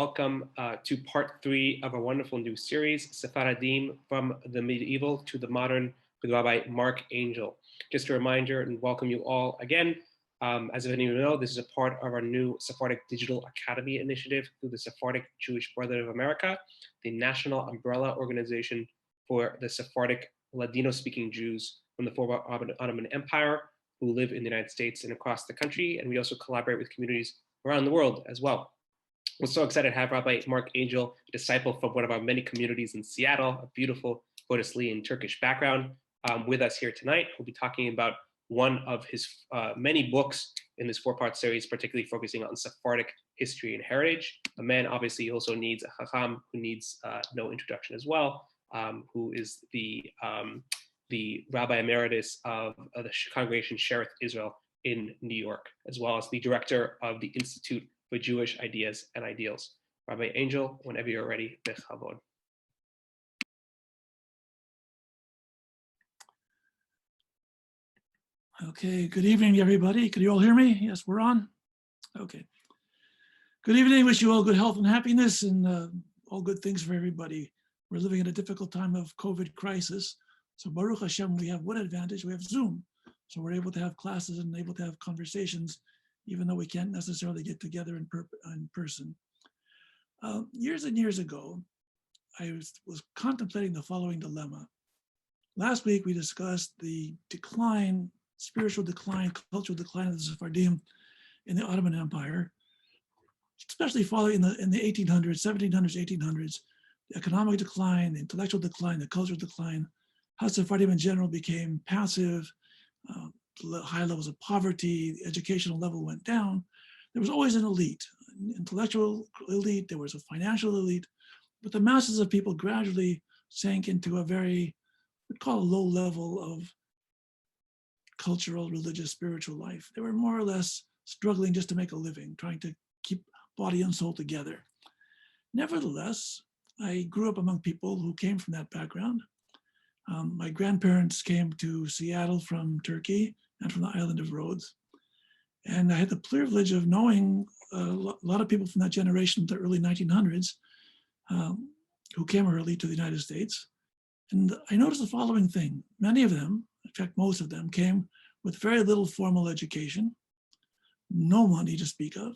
welcome to part 3 of a wonderful new series, Sephardim, from the medieval to the modern, with Rabbi Marc Angel. Just a reminder and welcome you all again. As if any of you know, this is a part of our new Sephardic Digital Academy initiative through the Sephardic Jewish Brotherhood of America, the national umbrella organization for the Sephardic Ladino-speaking Jews from the former Ottoman Empire who live in the United States and across the country. And we also collaborate with communities around the world as well. We're so excited to have Rabbi Marc Angel, a disciple from one of our many communities in Seattle, a beautiful Gotisli Turkish background, with us here tonight. We'll be talking about one of his many books in this 4-part series, particularly focusing on Sephardic history and heritage. A man obviously also needs a chacham who needs no introduction as well, who is the Rabbi Emeritus of the Congregation Shereth Israel in New York, as well as the director of the Institute for Jewish Ideas and Ideals. Rabbi Angel, whenever you're ready, bechavod. Okay, good evening, everybody. Can you all hear me? Yes, we're on. Okay. Good evening. Wish you all good health and happiness and all good things for everybody. We're living in a difficult time of COVID crisis. So Baruch Hashem, we have one advantage. We have Zoom. So we're able to have classes and able to have conversations, even though we can't necessarily get together in person. Years and years ago, I was contemplating the following dilemma. Last week, we discussed the decline, spiritual decline, cultural decline of the Sephardim in the Ottoman Empire, especially following in the 1800s, 1700s, 1800s, the economic decline, the intellectual decline, the cultural decline, how Sephardim in general became passive, high levels of poverty, the educational level went down. There was always an elite, an intellectual elite, there was a financial elite, but the masses of people gradually sank into a very, we'd call a low level of cultural, religious, spiritual life. They were more or less struggling just to make a living, trying to keep body and soul together. Nevertheless, I grew up among people who came from that background. My grandparents came to Seattle from Turkey and from the island of Rhodes. And I had the privilege of knowing a lot of people from that generation, the early 1900s, who came early to the United States. And I noticed the following thing. Many of them, in fact, most of them, came with very little formal education, no money to speak of.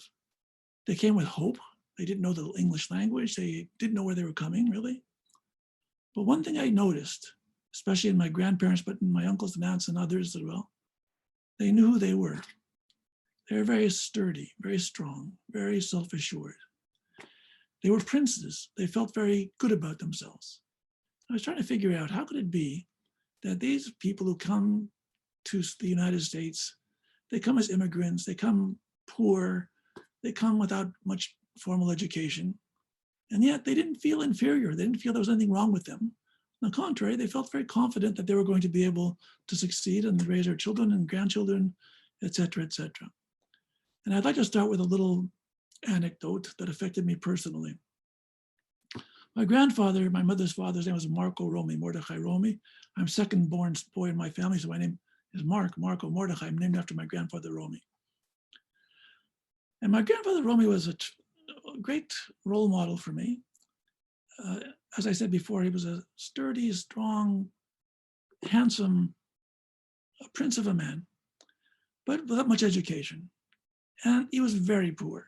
They came with hope. They didn't know the English language. They didn't know where they were coming, really. But one thing I noticed, especially in my grandparents, but in my uncles and aunts and others as well, they knew who they were. They were very sturdy, very strong, very self-assured. They were princes. They felt very good about themselves. I was trying to figure out how could it be that these people who come to the United States, they come as immigrants, they come poor, they come without much formal education, and yet they didn't feel inferior. They didn't feel there was anything wrong with them. On the contrary, they felt very confident that they were going to be able to succeed and raise their children and grandchildren, et cetera, et cetera. And I'd like to start with a little anecdote that affected me personally. My grandfather, my mother's father's name was Marco Romi, Mordechai Romi. I'm second born boy in my family, so my name is Marc, Marco Mordechai. I'm named after my grandfather Romi. And my grandfather Romi was a great role model for me. As I said before, he was a sturdy, strong, handsome prince of a man, but without much education. And he was very poor.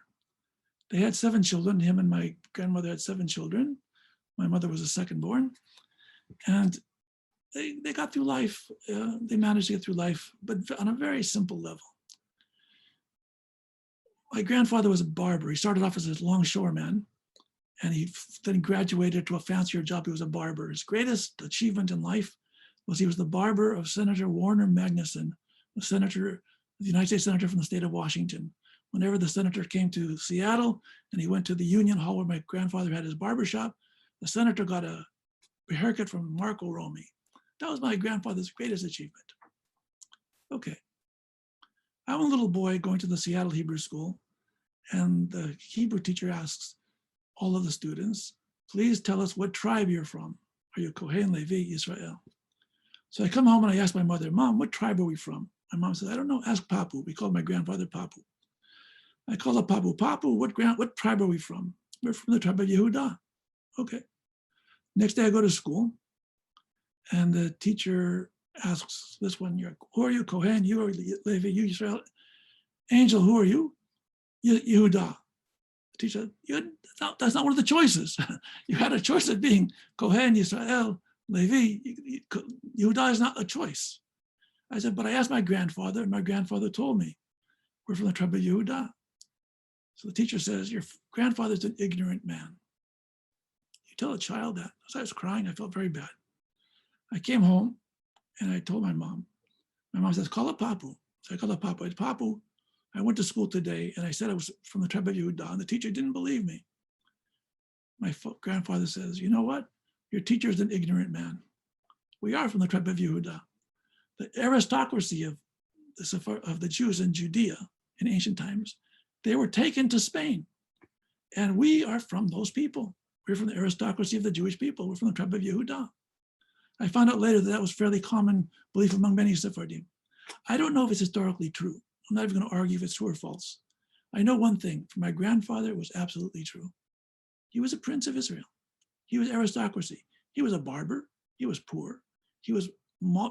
They had 7 children. Him and my grandmother had 7 children. My mother was the second born. And they got through life. They managed to get through life, but on a very simple level. My grandfather was a barber. He started off as a longshoreman, and he then graduated to a fancier job. He was a barber. His greatest achievement in life was he was the barber of Senator Warner Magnuson, the United States Senator from the state of Washington. Whenever the senator came to Seattle and he went to the Union Hall where my grandfather had his barbershop, the senator got a haircut from Marco Romi. That was my grandfather's greatest achievement. Okay. I'm a little boy going to the Seattle Hebrew School, and the Hebrew teacher asks all of the students, please tell us what tribe you're from. Are you Kohen, Levi, Israel? So I come home and I ask my mother, Mom, what tribe are we from? My mom says, I don't know, ask Papu. We called my grandfather Papu. I call up Papu. Papu, what tribe are we from? we're from the tribe of Yehuda. Okay. Next day I go to school, and the teacher asks this one, who are you, Kohen? You are Levi, you Israel. Angel, who are you? Yehuda. The teacher said, that's not one of the choices. You had a choice of being Kohen, Israel, Levi. Yehuda is not a choice. I said, but I asked my grandfather, and my grandfather told me, we're from the tribe of Yehuda. So the teacher says, your grandfather's an ignorant man. You tell a child that. As I was crying, I felt very bad. I came home and I told my mom. My mom says, call up Papu. So I called up Papu. I said, Papu, I went to school today and I said I was from the tribe of Yehuda, and the teacher didn't believe me. My grandfather says, you know what? Your teacher is an ignorant man. We are from the tribe of Yehuda. The aristocracy of the Jews in Judea in ancient times, they were taken to Spain. And we are from those people. We're from the aristocracy of the Jewish people. We're from the tribe of Yehuda. I found out later that that was fairly common belief among many Sephardim. I don't know if it's historically true. I'm not even going to argue if it's true or false. I know one thing, for my grandfather, it was absolutely true. He was a prince of Israel. He was aristocracy. He was a barber. He was poor. He was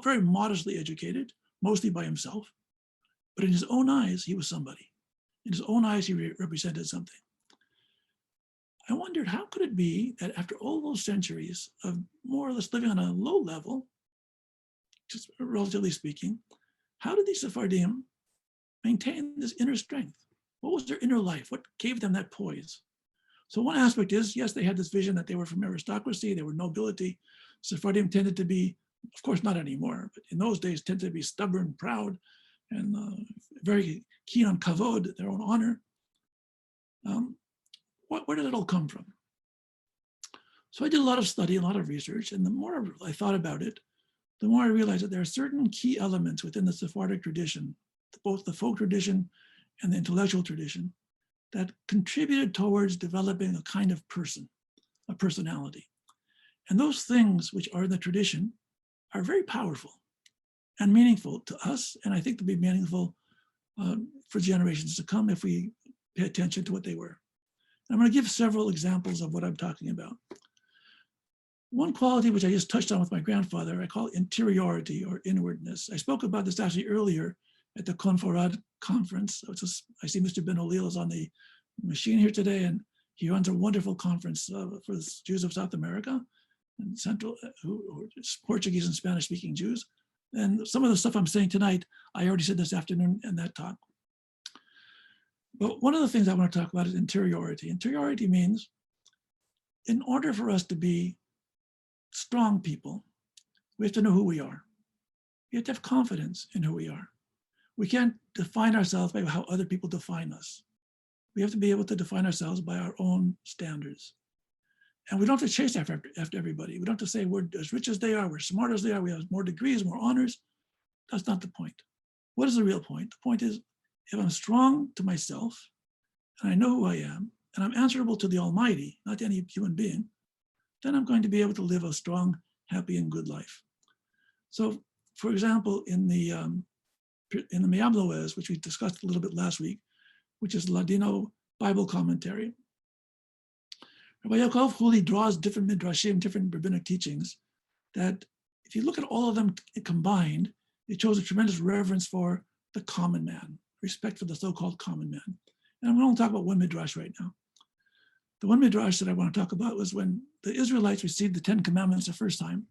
very modestly educated, mostly by himself. But in his own eyes, he was somebody. In his own eyes, he represented something. I wondered, how could it be that after all those centuries of more or less living on a low level, just relatively speaking, how did these Sephardim maintain this inner strength? What was their inner life? What gave them that poise? So one aspect is, yes, they had this vision that they were from aristocracy, they were nobility. Sephardim tended to be, of course not anymore, but in those days tended to be stubborn, proud, and very keen on kavod, their own honor. Where did it all come from? So I did a lot of study, a lot of research, and the more I thought about it, the more I realized that there are certain key elements within the Sephardic tradition, both the folk tradition and the intellectual tradition, that contributed towards developing a kind of person, a personality. And those things which are in the tradition are very powerful and meaningful to us, and I think they'll be meaningful for generations to come if we pay attention to what they were. I'm going to give several examples of what I'm talking about. One quality which I just touched on with my grandfather, I call interiority or inwardness. I spoke about this actually earlier at the Conforad conference. I see Mr. Ben Olil is on the machine here today, and he runs a wonderful conference for the Jews of South America and Central, who Portuguese and Spanish speaking Jews. And some of the stuff I'm saying tonight, I already said this afternoon in that talk. But one of the things I want to talk about is interiority. Interiority means, in order for us to be strong people, we have to know who we are. We have to have confidence in who we are. We can't define ourselves by how other people define us. We have to be able to define ourselves by our own standards. And we don't have to chase after everybody. We don't have to say we're as rich as they are, we're smart as they are, we have more degrees, more honors. That's not the point. What is the real point? The point is, if I'm strong to myself, and I know who I am, and I'm answerable to the Almighty, not to any human being, then I'm going to be able to live a strong, happy, and good life. So, for example, in the Me'am Loez, which we discussed a little bit last week, which is Ladino Bible commentary, Rabbi Yaakov Huli draws different midrashim, different rabbinic teachings, that if you look at all of them combined, it shows a tremendous reverence for the common man, respect for the so-called common man. And I'm going to talk about one midrash right now. The one midrash that I want to talk about was when the Israelites received the 10 Commandments the first time.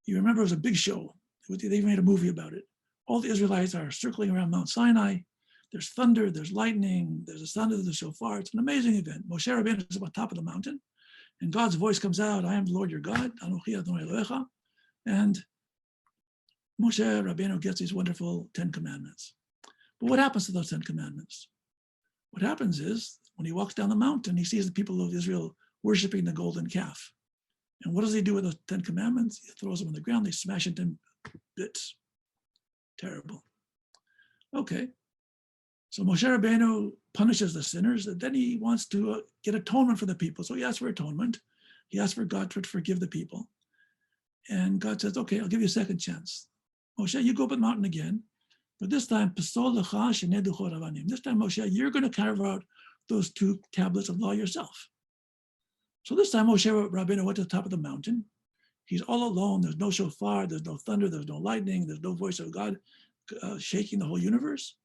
You remember it was a big show. They even made a movie about it. All the Israelites are circling around Mount Sinai. There's thunder, there's lightning, there's the sound of the shofar. It's an amazing event. Moshe Rabbeinu is on top of the mountain, and God's voice comes out, I am the Lord your God, Anochi Adonai Elohecha. And Moshe Rabbeinu gets these wonderful 10 Commandments. But what happens to those 10 Commandments? What happens is, when he walks down the mountain, he sees the people of Israel worshiping the golden calf. And what does he do with those 10 Commandments? He throws them on the ground, they smash into bits. Terrible. Okay. So Moshe Rabbeinu punishes the sinners, and then he wants to get atonement for the people. So he asks for atonement. He asks for God to forgive the people. And God says, okay, I'll give you a second chance. Moshe, you go up the mountain again, but this time, this time, Moshe, you're going to carve out those 2 tablets of law yourself. So this time Moshe Rabbeinu went to the top of the mountain. He's all alone. There's no shofar, there's no thunder, there's no lightning, there's no voice of God shaking the whole universe.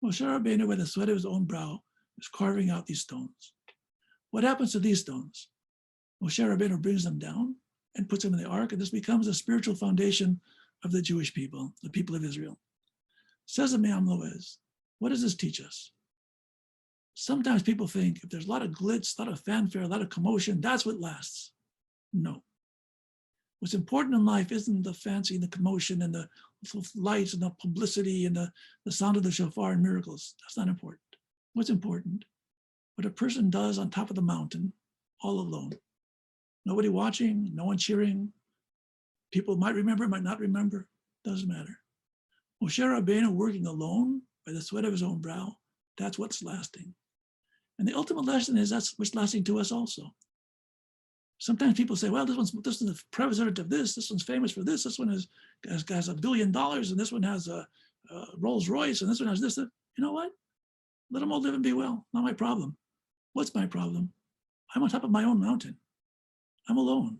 Moshe Rabbeinu, with the sweat of his own brow, is carving out these stones. What happens to these stones? Moshe Rabbeinu brings them down and puts them in the ark, and this becomes a spiritual foundation of the Jewish people, the people of Israel. Says the Me'am Loez, what does this teach us? Sometimes people think if there's a lot of glitz, a lot of fanfare, a lot of commotion, that's what lasts. No. What's important in life isn't the fancy and the commotion and the lights and the publicity and the sound of the shofar and miracles. That's not important. What's important? What a person does on top of the mountain, all alone. Nobody watching, no one cheering. People might remember, might not remember. Doesn't matter. Moshe Rabbeinu working alone by the sweat of his own brow, that's what's lasting. And the ultimate lesson is that's what's lasting to us also. Sometimes people say, well, this one's the president of this one's famous for this one has $1 billion, and this one has a Rolls Royce, and this one has this. You know what? Let them all live and be well. Not my problem. What's my problem? I'm on top of my own mountain. I'm alone.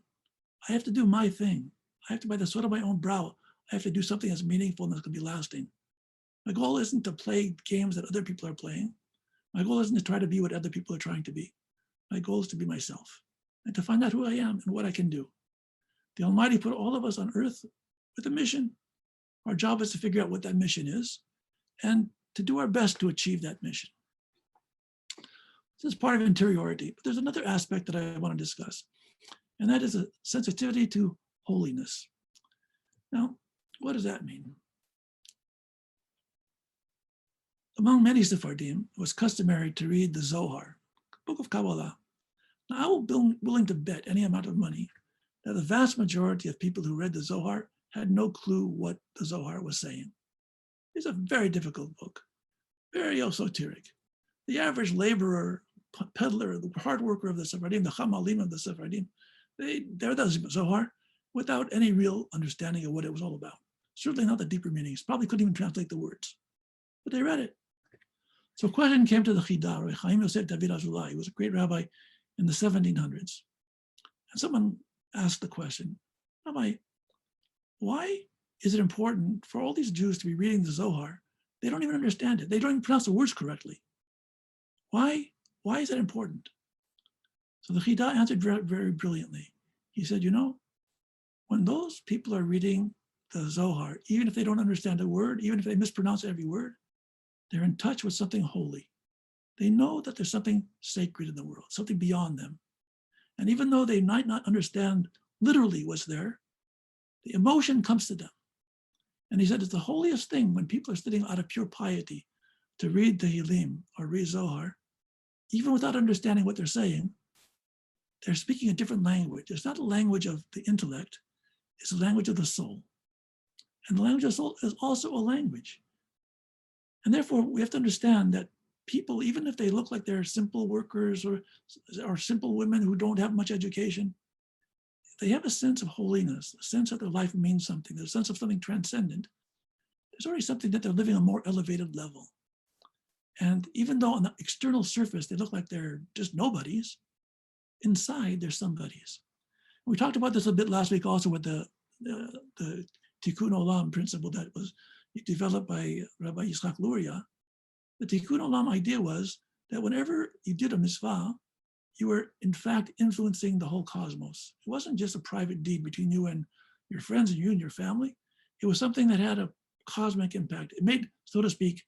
I have to do my thing. I have to, by the sweat of my own brow, I have to do something that's meaningful and that's going to be lasting. My goal isn't to play games that other people are playing. My goal isn't to try to be what other people are trying to be. My goal is to be myself and to find out who I am and what I can do. The Almighty put all of us on earth with a mission. Our job is to figure out what that mission is and to do our best to achieve that mission. This is part of interiority, but there's another aspect that I want to discuss, and that is a sensitivity to holiness. Now, what does that mean? Among many Sephardim, it was customary to read the Zohar, book of Kabbalah. Now, I will be willing to bet any amount of money that the vast majority of people who read the Zohar had no clue what the Zohar was saying. It's a very difficult book, very esoteric. The average laborer, peddler, the hard worker of the Sephardim, the Chamalim of the Sephardim, they're the Zohar without any real understanding of what it was all about. Certainly not the deeper meanings. Probably couldn't even translate the words, but they read it. So a question came to the Chida, Rabbi Chaim Yosef David Azulai. He was a great rabbi in the 1700s. And someone asked the question, Rabbi, why is it important for all these Jews to be reading the Zohar? They don't even understand it. They don't even pronounce the words correctly. Why is that important? So the Chida answered very, very brilliantly. He said, you know, when those people are reading the Zohar, even if they don't understand a word, even if they mispronounce every word, they're in touch with something holy. They know that there's something sacred in the world, something beyond them. And even though they might not understand literally what's there, the emotion comes to them. And he said it's the holiest thing when people are sitting out of pure piety to read the Tehillim or read Zohar, even without understanding what they're saying. They're speaking a different language. It's not a language of the intellect, it's a language of the soul. And the language of the soul is also a language. And therefore, we have to understand that people, even if they look like they're simple workers or simple women who don't have much education, they have a sense of holiness, a sense that their life means something, there's a sense of something transcendent. There's already something that they're living on a more elevated level. And even though on the external surface, they look like they're just nobodies, inside they're somebodies. We talked about this a bit last week also with the Tikkun Olam principle that was developed by Rabbi Yitzchak Luria. The Tikkun Olam idea was that whenever you did a mitzvah, you were in fact influencing the whole cosmos. It wasn't just a private deed between you and your friends and you and your family. It was something that had a cosmic impact. It made, so to speak,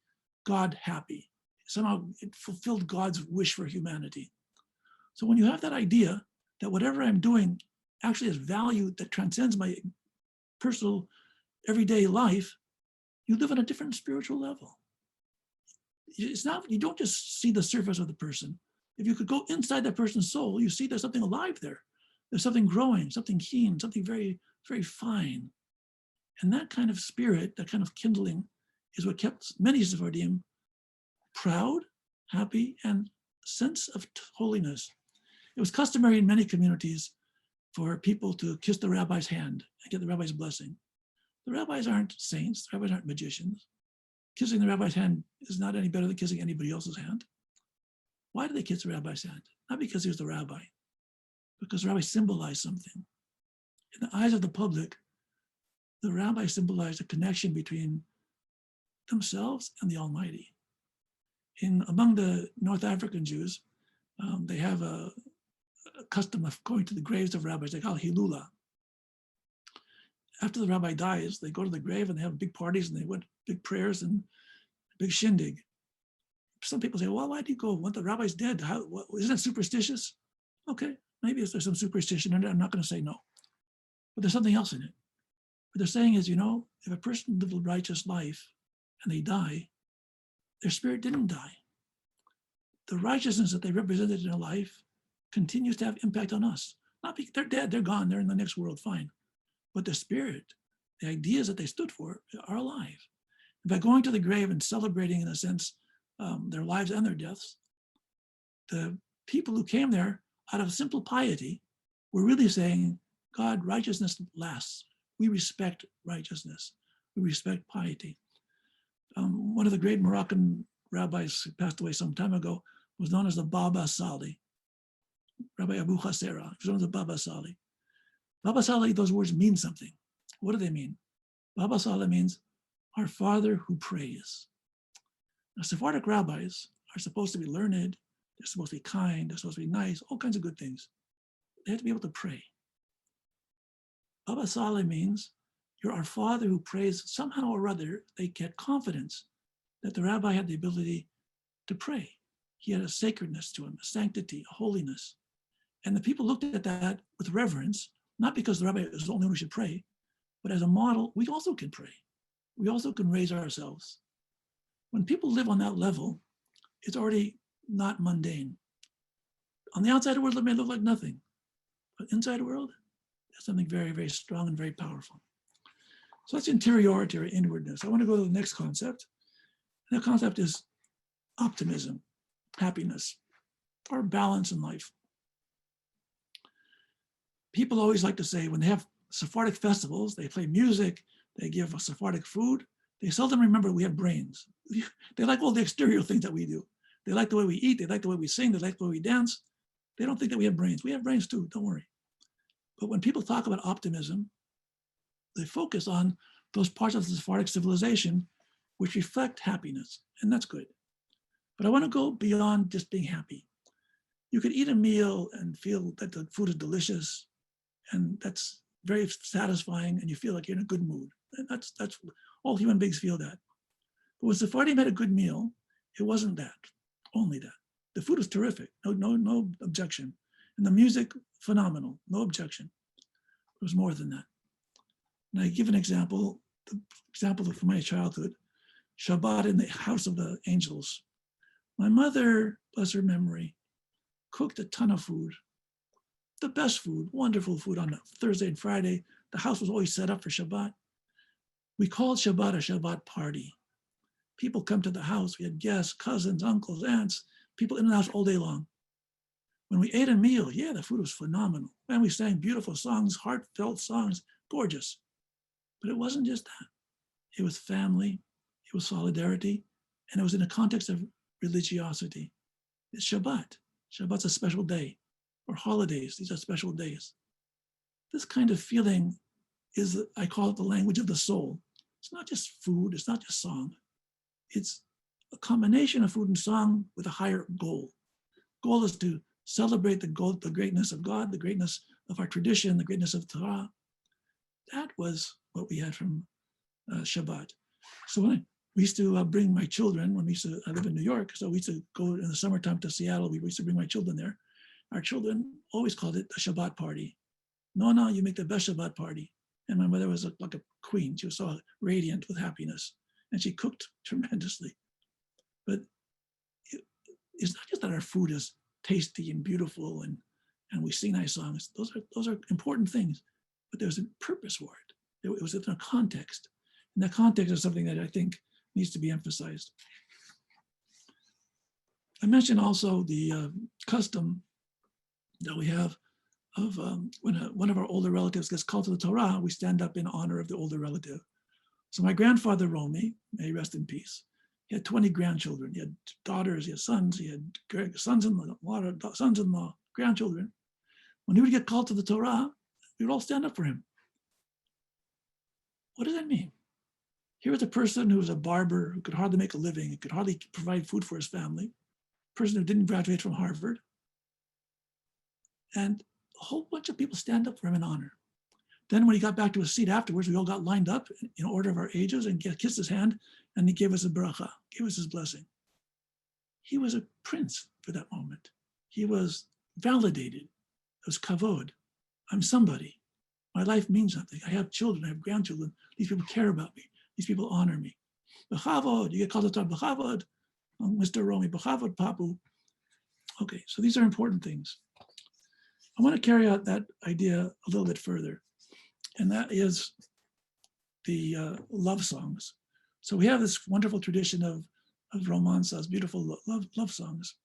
God happy. Somehow it fulfilled God's wish for humanity. So when you have that idea that whatever I'm doing actually has value that transcends my personal everyday life, you live on a different spiritual level. It's not, you don't just see the surface of the person. If you could go inside that person's soul, you see there's something alive there. There's something growing, something keen, something very, very fine. And that kind of spirit, that kind of kindling is what kept many Sephardim proud, happy, and sense of holiness. It was customary in many communities for people to kiss the rabbi's hand and get the rabbi's blessing. The rabbis aren't saints, the rabbis aren't magicians. Kissing the rabbi's hand is not any better than kissing anybody else's hand. Why did they kiss the rabbi's hand? Not because he was the rabbi, because rabbi symbolized something. In the eyes of the public, the rabbi symbolized a connection between themselves and the Almighty. Among the North African Jews, they have a custom of going to the graves of rabbis. They call it Hilula. After the rabbi dies, they go to the grave and they have big parties and they went big prayers and big shindig. Some people say, well, why do you go? When the rabbi's dead, isn't that superstitious? Okay, maybe there's some superstition in it. I'm not going to say no. But there's something else in it. What they're saying is, if a person lived a righteous life and they die, their spirit didn't die. The righteousness that they represented in their life continues to have impact on us. Not because they're dead, they're gone, they're in the next world, fine. But the spirit, the ideas that they stood for are alive. And by going to the grave and celebrating, in a sense, their lives and their deaths, the people who came there out of simple piety were really saying, God, righteousness lasts. We respect righteousness. We respect piety. One of the great Moroccan rabbis who passed away some time ago was known as the Baba Sali, Rabbi Abu Khasera. He was known as the Baba Sali. Baba Sali, those words mean something. What do they mean? Baba Sali means our Father who prays. Now, Sephardic rabbis are supposed to be learned, they're supposed to be kind, they're supposed to be nice, all kinds of good things. They have to be able to pray. Baba Sali means you're our Father who prays. Somehow or other, they get confidence that the rabbi had the ability to pray. He had a sacredness to him, a sanctity, a holiness. And the people looked at that with reverence, not because the rabbi is the only one who should pray, but as a model, we also can pray. We also can raise ourselves. When people live on that level, it's already not mundane. On the outside world, it may look like nothing, but inside the world, there's something very, very strong and very powerful. So that's interiority or inwardness. I want to go to the next concept. And the concept is optimism, happiness, or balance in life. People always like to say when they have Sephardic festivals, they play music, they give us Sephardic food, they seldom remember we have brains. They like all the exterior things that we do. They like the way we eat, they like the way we sing, they like the way we dance. They don't think that we have brains. We have brains too, don't worry. But when people talk about optimism, they focus on those parts of the Sephardic civilization which reflect happiness, and that's good. But I want to go beyond just being happy. You could eat a meal and feel that the food is delicious, and that's very satisfying, and you feel like you're in a good mood. And that's all human beings feel that. But when Sephardim had a good meal, it wasn't that, only that. The food was terrific, no objection. And the music, phenomenal, no objection. It was more than that. And I give an example, the example from my childhood, Shabbat in the house of the angels. My mother, bless her memory, cooked a ton of food, the best food, wonderful food on a Thursday and Friday. The house was always set up for Shabbat. We called Shabbat a Shabbat party. People come to the house. We had guests, cousins, uncles, aunts, people in the house all day long. When we ate a meal, yeah, the food was phenomenal. And we sang beautiful songs, heartfelt songs, gorgeous. But it wasn't just that. It was family, it was solidarity, and it was in a context of religiosity. It's Shabbat. Shabbat's a special day, or holidays, these are special days. This kind of feeling is, I call it the language of the soul. It's not just food, it's not just song. It's a combination of food and song with a higher goal. Goal is to celebrate the greatness of God, the greatness of our tradition, the greatness of Torah. That was what we had from Shabbat. So when we used to bring my children, I live in New York, so we used to go in the summertime to Seattle, we used to bring my children there. Our children always called it a Shabbat party. No, you make the best Shabbat party. And my mother was like a queen. She was so radiant with happiness. And she cooked tremendously. But it's not just that our food is tasty and beautiful and we sing nice songs. Those are important things. But there's a purpose for it. It was in a context. And that context is something that I think needs to be emphasized. I mentioned also the custom that we have of when one of our older relatives gets called to the Torah, we stand up in honor of the older relative. So my grandfather, Romy, may he rest in peace, he had 20 grandchildren. He had daughters, he had sons, he had sons-in-law, grandchildren. When he would get called to the Torah, we would all stand up for him. What does that mean? Here was a person who was a barber, who could hardly make a living, who could hardly provide food for his family, a person who didn't graduate from Harvard. And a whole bunch of people stand up for him in honor. Then when he got back to his seat afterwards, we all got lined up in order of our ages and kissed his hand, and he gave us a bracha, gave us his blessing. He was a prince for that moment. He was validated. It was kavod. I'm somebody. My life means something. I have children, I have grandchildren. These people care about me. These people honor me. B'chavod, you get called to talk b'chavod, Mr. Romy, b'chavod, papu. Okay, so these are important things. I want to carry out that idea a little bit further, and that is the love songs. So we have this wonderful tradition of romances, beautiful love songs.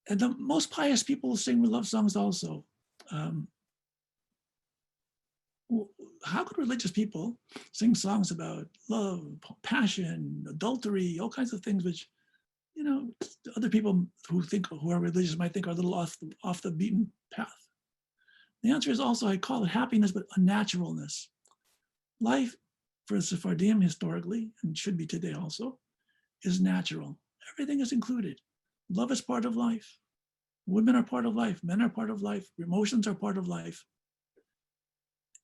And the most pious people sing love songs also. How could religious people sing songs about love, passion, adultery, all kinds of things which, you know, other people who are religious might think are a little off the beaten path? The answer is also, I call it happiness, but unnaturalness. Life for the Sephardim historically, and should be today also, is natural. Everything is included. Love is part of life. Women are part of life. Men are part of life. Emotions are part of life.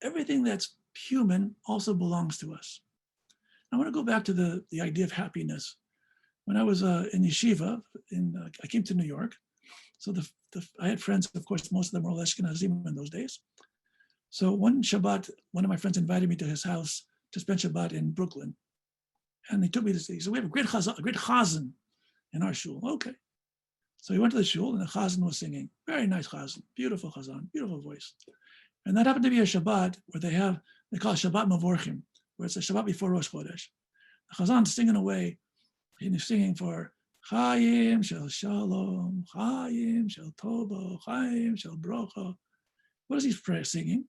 Everything that's human also belongs to us. I want to go back to the idea of happiness. When I was in yeshiva, I came to New York. So I had friends, of course, most of them were all Ashkenazim in those days. So one Shabbat, one of my friends invited me to his house to spend Shabbat in Brooklyn. And he took me to see, so we have a great chazan in our shul. Okay. So he went to the shul and the chazan was singing. Very nice chazan, beautiful chazan, beautiful voice. And that happened to be a Shabbat where they call it Shabbat Mavorchim, where it's a Shabbat before Rosh Chodesh. The chazan's singing away, and he's singing for Chaim shel Shalom, Chaim shel Tova, Chaim shel Brocha. What is he singing?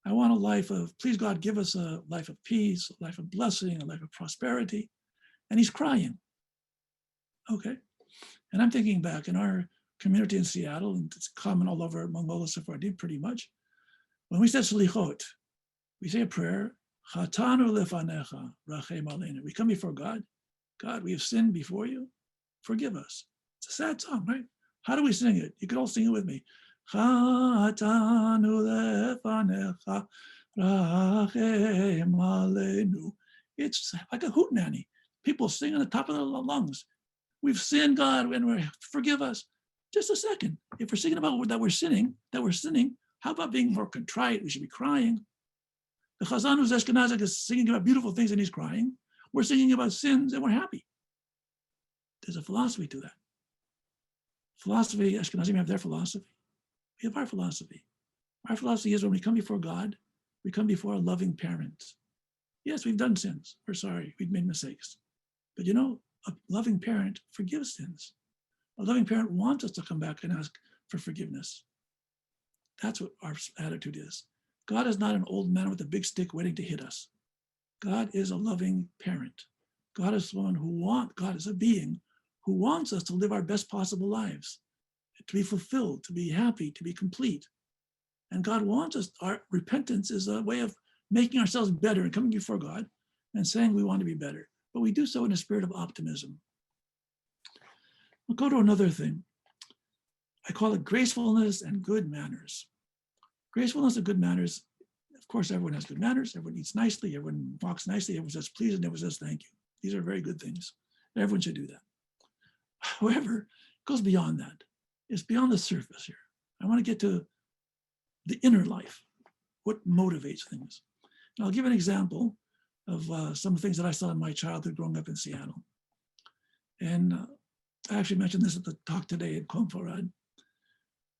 I want a life of, please God, give us a life of peace, a life of blessing, a life of prosperity. And he's crying. Okay. And I'm thinking back in our community in Seattle, and it's common all over among all the Sephardim pretty much. When we said Slichot, we say a prayer, Chatanu lefanecha, rachem aleinu. We come before God. God, we have sinned before you. Forgive us. It's a sad song, right? How do we sing it? You could all sing it with me. Chatanu lefanecha, rachem aleinu. It's like a hootenanny. People sing on the top of their lungs. We've sinned, God, and forgive us. Just a second. If we're singing about that we're sinning, how about being more contrite? We should be crying. The Chazan who's Ashkenazic is singing about beautiful things and he's crying. We're singing about sins and we're happy. There's a philosophy to that. Philosophy, Ashkenazim have their philosophy. We have our philosophy. Our philosophy is when we come before God, we come before a loving parent. Yes, we've done sins. We're sorry. We've made mistakes. But you know, a loving parent forgives sins. A loving parent wants us to come back and ask for forgiveness. That's what our attitude is. God is not an old man with a big stick waiting to hit us. God is a loving parent. God is one God is a being who wants us to live our best possible lives, to be fulfilled, to be happy, to be complete. And God wants us, our repentance is a way of making ourselves better and coming before God and saying we want to be better. But we do so in a spirit of optimism. We'll go to another thing. I call it gracefulness and good manners. Gracefulness and good manners, of course, everyone has good manners. Everyone eats nicely. Everyone walks nicely. Everyone says please and everyone says thank you. These are very good things. Everyone should do that. However, it goes beyond that. It's beyond the surface here. I want to get to the inner life, what motivates things. And I'll give an example of some things that I saw in my childhood growing up in Seattle. And I actually mentioned this at the talk today at Konfarad.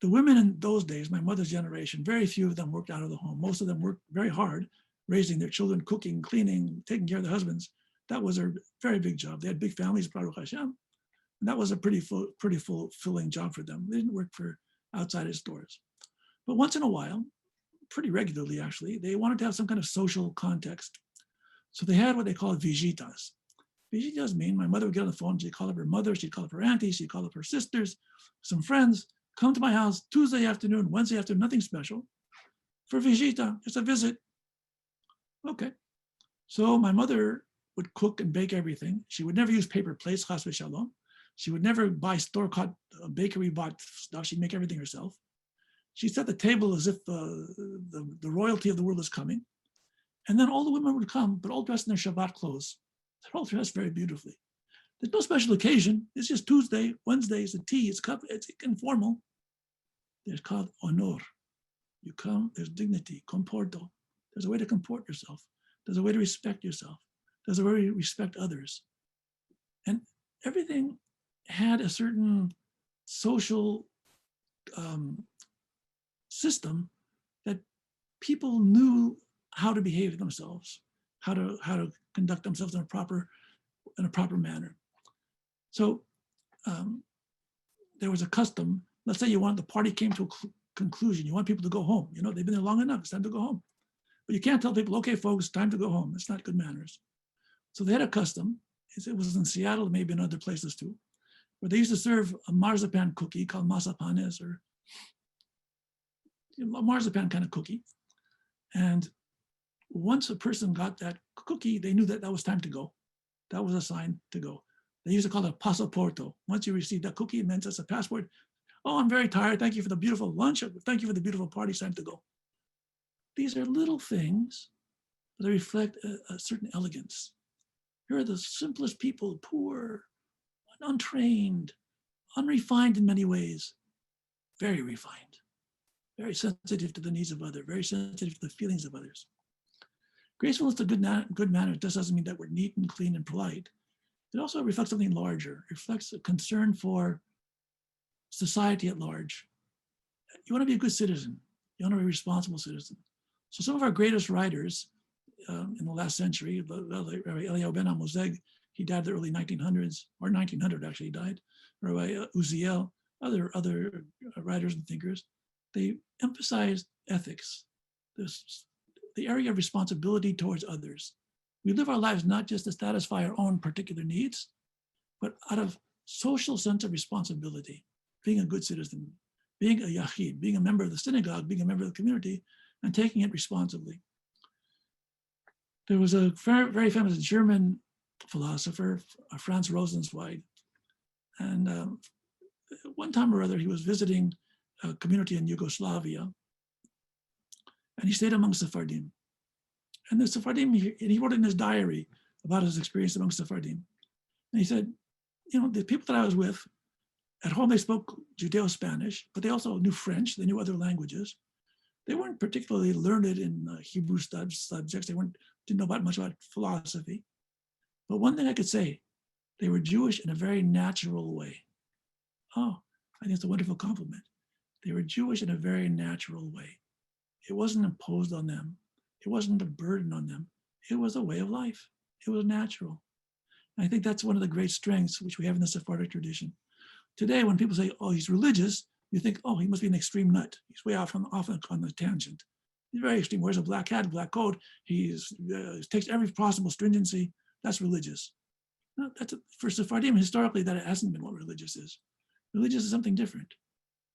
The women in those days, my mother's generation, very few of them worked out of the home. Most of them worked very hard, raising their children, cooking, cleaning, taking care of their husbands. That was a very big job. They had big families, Baruch Hashem, and that was a pretty fulfilling job for them. They didn't work for outside stores. But once in a while, pretty regularly actually, they wanted to have some kind of social context. So they had what they call visitas. Visitas mean my mother would get on the phone, she'd call up her mother, she'd call up her auntie, she'd call up her sisters, some friends, come to my house Tuesday afternoon, Wednesday afternoon, nothing special, for visita, just a visit. Okay. So my mother would cook and bake everything. She would never use paper plates, chas v'shalom. She would never buy store-cut bakery bought stuff. She'd make everything herself. She set the table as if the royalty of the world is coming. And then all the women would come, but all dressed in their Shabbat clothes. They're all dressed very beautifully. There's no special occasion. It's just Tuesday, Wednesday, it's a tea, it's informal. There's called honor. You come, there's dignity, comporto. There's a way to comport yourself. There's a way to respect yourself. There's a way to respect others. And everything had a certain social system that people knew how to behave themselves, how to conduct themselves in a proper manner. So there was a custom. Let's say the party came to a conclusion. You want people to go home. You know, they've been there long enough. It's time to go home. But you can't tell people, okay, folks, it's time to go home. It's not good manners. So they had a custom. It was in Seattle, maybe in other places too, where they used to serve a marzipan cookie called mazapanes, or a marzipan kind of cookie. And once a person got that cookie, they knew that was time to go. That was a sign to go. They used to call it pasaporto. Once you receive that cookie, it meant it's a passport. Oh, I'm very tired. Thank you for the beautiful lunch. Thank you for the beautiful party. It's time to go. These are little things, but they reflect a certain elegance. Here are the simplest people, poor, untrained, unrefined in many ways, very refined, very sensitive to the needs of others, very sensitive to the feelings of others. Gracefulness to good manners just doesn't mean that we're neat and clean and polite. It also reflects something larger. It reflects a concern for society at large. You want to be a good citizen. You want to be a responsible citizen. So some of our greatest writers in the last century, Rabbi Eliyahu ben Amozeg, he died in the early 1900s, or 1900 actually he died. Rabbi Uziel, other writers and thinkers, they emphasized ethics, the area of responsibility towards others. We live our lives not just to satisfy our own particular needs, but out of social sense of responsibility, being a good citizen, being a yachid, being a member of the synagogue, being a member of the community, and taking it responsibly. There was a very, very famous German philosopher, Franz Rosenzweig, and one time or other he was visiting a community in Yugoslavia, and he stayed among Sephardim. And the Sephardim, he wrote in his diary about his experience among Sephardim. And he said, you know, the people that I was with, at home they spoke Judeo-Spanish, but they also knew French, they knew other languages. They weren't particularly learned in Hebrew subjects. They didn't know much about philosophy. But one thing I could say, they were Jewish in a very natural way. Oh, I think it's a wonderful compliment. They were Jewish in a very natural way. It wasn't imposed on them. It wasn't a burden on them. It was a way of life. It was natural. And I think that's one of the great strengths which we have in the Sephardic tradition. Today, when people say, oh, he's religious, you think, oh, he must be an extreme nut. He's way off on the tangent. He's very extreme. Wears a black hat, black coat. He takes every possible stringency. That's religious. No, for Sephardim, historically, that hasn't been what religious is. Religious is something different.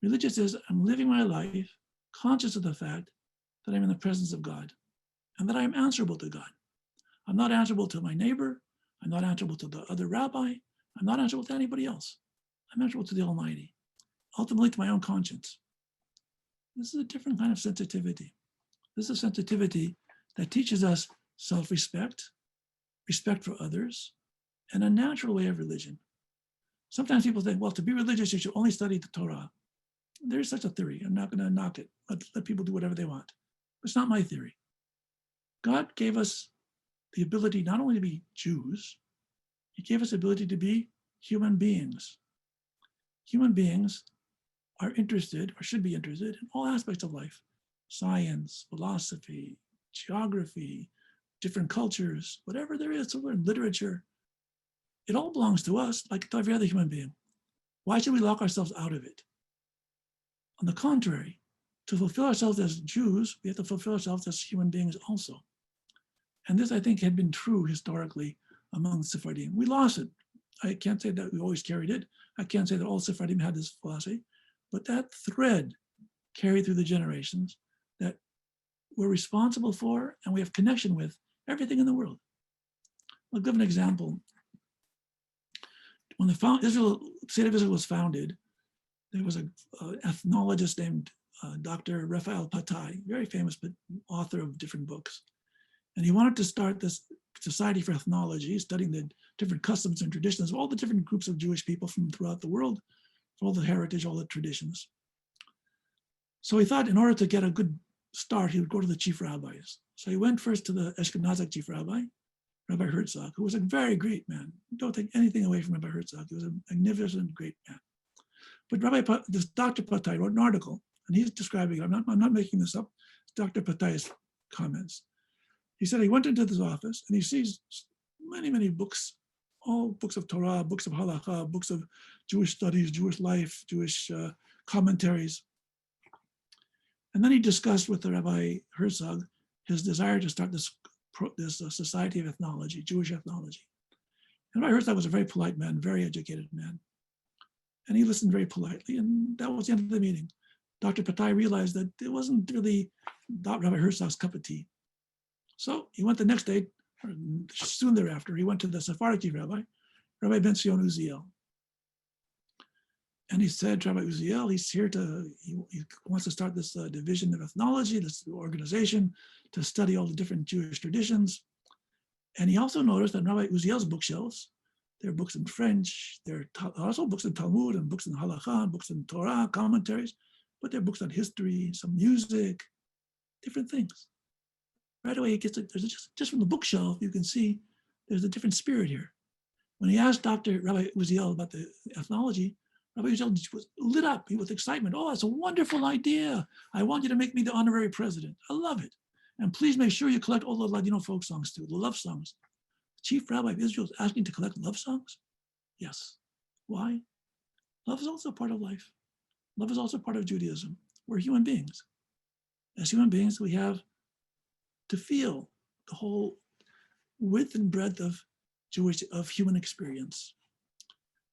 Religious is, I'm living my life conscious of the fact that I'm in the presence of God and that I am answerable to God. I'm not answerable to my neighbor. I'm not answerable to the other rabbi. I'm not answerable to anybody else. I'm answerable to the Almighty, ultimately to my own conscience. This is a different kind of sensitivity. This is a sensitivity that teaches us self-respect, respect for others, and a natural way of religion. Sometimes people think, well, to be religious, you should only study the Torah. There's such a theory. I'm not going to knock it. Let people do whatever they want. It's not my theory. God gave us the ability not only to be Jews, he gave us the ability to be human beings. Human beings are interested, or should be interested, in all aspects of life. Science, philosophy, geography, different cultures, whatever there is to learn, literature. It all belongs to us, like to every other human being. Why should we lock ourselves out of it? On the contrary, to fulfill ourselves as Jews, we have to fulfill ourselves as human beings also. And this, I think, had been true historically among Sephardim. We lost it. I can't say that we always carried it. I can't say that all Sephardim had this philosophy, but that thread carried through the generations that we're responsible for and we have connection with everything in the world. I'll give an example. When the state of Israel was founded, there was an ethnologist named Dr. Raphael Patai, very famous but author of different books. And he wanted to start this society for ethnology, studying the different customs and traditions of all the different groups of Jewish people from throughout the world, all the heritage, all the traditions. So he thought in order to get a good start, he would go to the chief rabbis. So he went first to the Ashkenazic chief rabbi, Rabbi Herzog, who was a very great man. Don't take anything away from Rabbi Herzog. He was a magnificent, great man. But this Dr. Patai wrote an article, and he's describing, I'm not making this up, Dr. Patai's comments. He said he went into his office and he sees many, many books, all books of Torah, books of halakha, books of Jewish studies, Jewish life, Jewish commentaries. And then he discussed with the Rabbi Herzog his desire to start this society of ethnology, Jewish ethnology. And Rabbi Herzog was a very polite man, very educated man. And he listened very politely, and that was the end of the meeting. Dr. Patai realized that it wasn't really Rabbi Herzog's cup of tea. So he went the next day, or soon thereafter, he went to the Sephardic rabbi, Rabbi Ben Zion Uziel. And he said, Rabbi Uziel, he wants to start this division of ethnology, this organization to study all the different Jewish traditions. And he also noticed that Rabbi Uziel's bookshelves, there are books in French, there are also books in Talmud and books in halakha, books in Torah, commentaries, but there are books on history, some music, different things. Right away, there's just from the bookshelf, you can see there's a different spirit here. When he asked Rabbi Uziel about the ethnology, Rabbi Uziel was lit up with excitement. Oh, it's a wonderful idea. I want you to make me the honorary president. I love it. And please make sure you collect all the Ladino folk songs too, the love songs. The chief rabbi of Israel is asking to collect love songs? Yes. Why? Love is also part of life. Love is also part of Judaism. We're human beings. As human beings, we have to feel the whole width and breadth of human experience.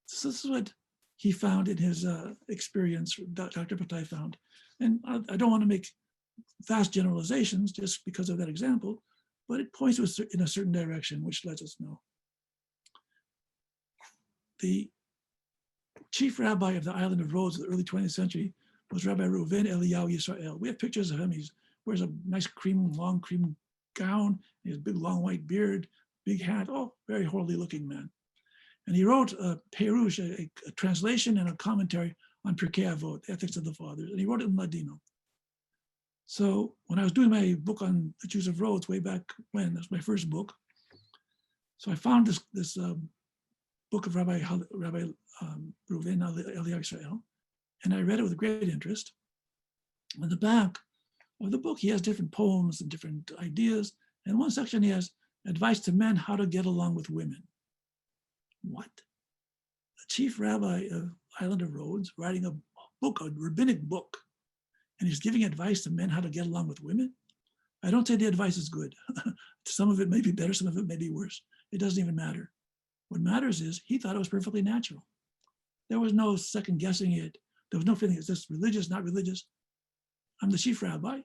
So this is what he found in his experience, Dr. Patai found. And I don't want to make vast generalizations just because of that example, but it points us in a certain direction, which lets us know. The chief rabbi of the island of Rhodes in the early 20th century was Rabbi Reuven Eliyahu Yisrael. We have pictures of him. He wears a nice long cream gown, he has a big long white beard, big hat, very holy looking man. And he wrote a Perush, a translation and a commentary on Pirkei Avot, the Ethics of the Fathers, and he wrote it in Ladino. So when I was doing my book on the Jews of Rhodes way back when, that's my first book. So I found this book of Rabbi Reuven Eliyahu Yisrael, and I read it with great interest. On the back of the book, he has different poems and different ideas. And in one section, he has advice to men how to get along with women. What? The chief rabbi of Island of Rhodes writing a book, a rabbinic book, and he's giving advice to men how to get along with women? I don't say the advice is good. Some of it may be better, some of it may be worse. It doesn't even matter. What matters is he thought it was perfectly natural. There was no second guessing it. There was no feeling, is this religious, not religious? I'm the chief rabbi.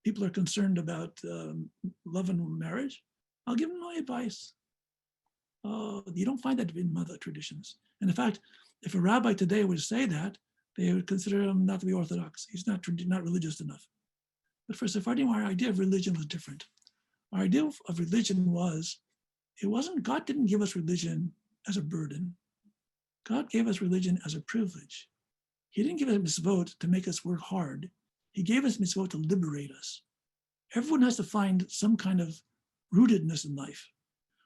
People are concerned about love and marriage. I'll give them my advice. You don't find that in other traditions. And in fact, if a rabbi today would say that, they would consider him not to be orthodox. He's not religious enough. But for Sephardim, our idea of religion was different. Our idea of religion was, God didn't give us religion as a burden. God gave us religion as a privilege. He didn't give us mitzvot to make us work hard. He gave us mitzvot to liberate us. Everyone has to find some kind of rootedness in life.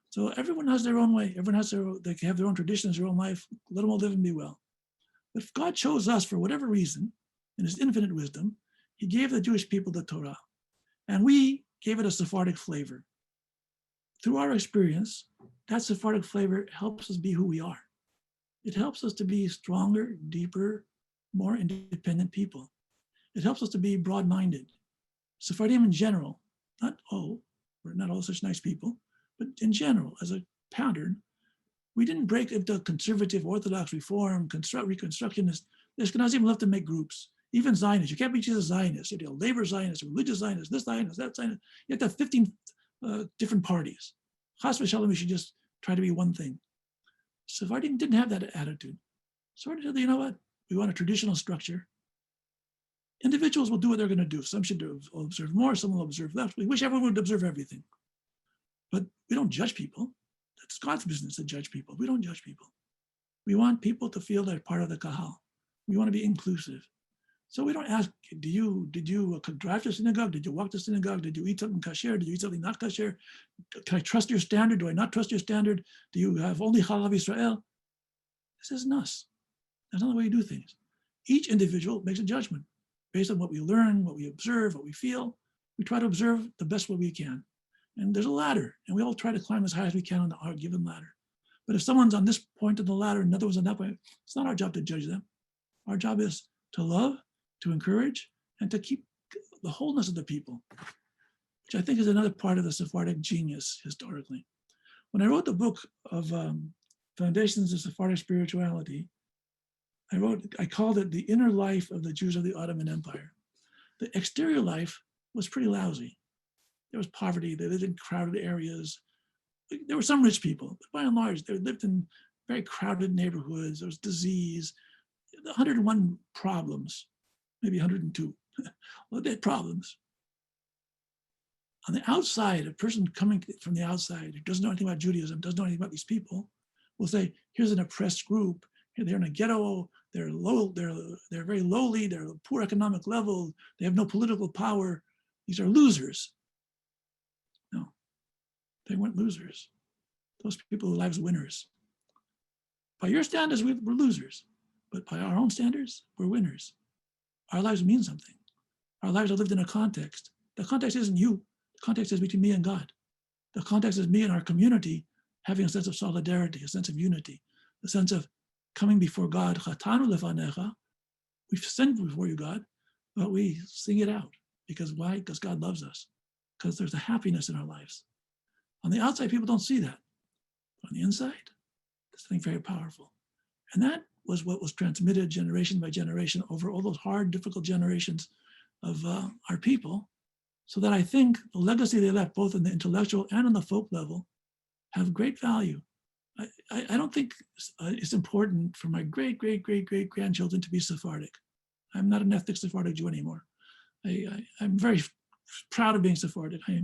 So everyone has their own way. Everyone has they have their own traditions, their own life. Let them all live and be well. But if God chose us for whatever reason, in his infinite wisdom, he gave the Jewish people the Torah. And we gave it a Sephardic flavor. Through our experience, that Sephardic flavor helps us be who we are. It helps us to be stronger, deeper, more independent people. It helps us to be broad-minded. Sephardim in general, we're not all such nice people, but in general, as a pattern, we didn't break into conservative, orthodox, reform, reconstructionist The Ashkenazim love to make groups. Even Zionists. You can't be just a Zionist. You know, labor Zionist, religious Zionist, this Zionist, that Zionist. You have to have 15 different parties. Chas v'shalom, we should just try to be one thing. Sephardim didn't have that attitude. Sephardim said, you know what? We want a traditional structure. Individuals will do what they're going to do. Some should observe more, some will observe less. We wish everyone would observe everything. But we don't judge people. That's God's business to judge people. We don't judge people. We want people to feel they're part of the kahal. We want to be inclusive. So we don't ask, did you drive to synagogue? Did you walk to synagogue? Did you eat something kasher? Did you eat something not kasher? Can I trust your standard? Do I not trust your standard? Do you have only Chalav Yisrael? This isn't us. That's not the way you do things. Each individual makes a judgment based on what we learn, what we observe, what we feel. We try to observe the best way we can. And there's a ladder, and we all try to climb as high as we can on our given ladder. But if someone's on this point of the ladder and another one's on that point, it's not our job to judge them. Our job is to love, to encourage, and to keep the wholeness of the people, which I think is another part of the Sephardic genius historically. When I wrote the book of Foundations of Sephardic Spirituality, I called it The Inner Life of the Jews of the Ottoman Empire. The exterior life was pretty lousy. There was poverty, they lived in crowded areas. There were some rich people, but by and large, they lived in very crowded neighborhoods. There was disease, 101 problems, maybe 102. Well, they had problems. On the outside, a person coming from the outside who doesn't know anything about Judaism, doesn't know anything about these people, will say, here's an oppressed group. They're in a ghetto, they're low, they're very lowly, they're a poor economic level, they have no political power. These are losers. No, they weren't losers. Those people were lives winners. By your standards, we're losers, but by our own standards, we're winners. Our lives mean something. Our lives are lived in a context. The context isn't you. The context is between me and God. The context is me and our community having a sense of solidarity, a sense of unity, a sense of coming before God. Chatanu lefanecha. We've sinned before you, God, but we sing it out. Because why? Because God loves us. Because there's a happiness in our lives. On the outside, people don't see that. On the inside, there's something very powerful. And that was what was transmitted generation by generation over all those hard, difficult generations of our people, so that I think the legacy they left, both in the intellectual and on the folk level, have great value. I don't think it's important for my great-great-great-great-grandchildren to be Sephardic. I'm not an ethnic Sephardic Jew anymore. I'm very proud of being Sephardic. I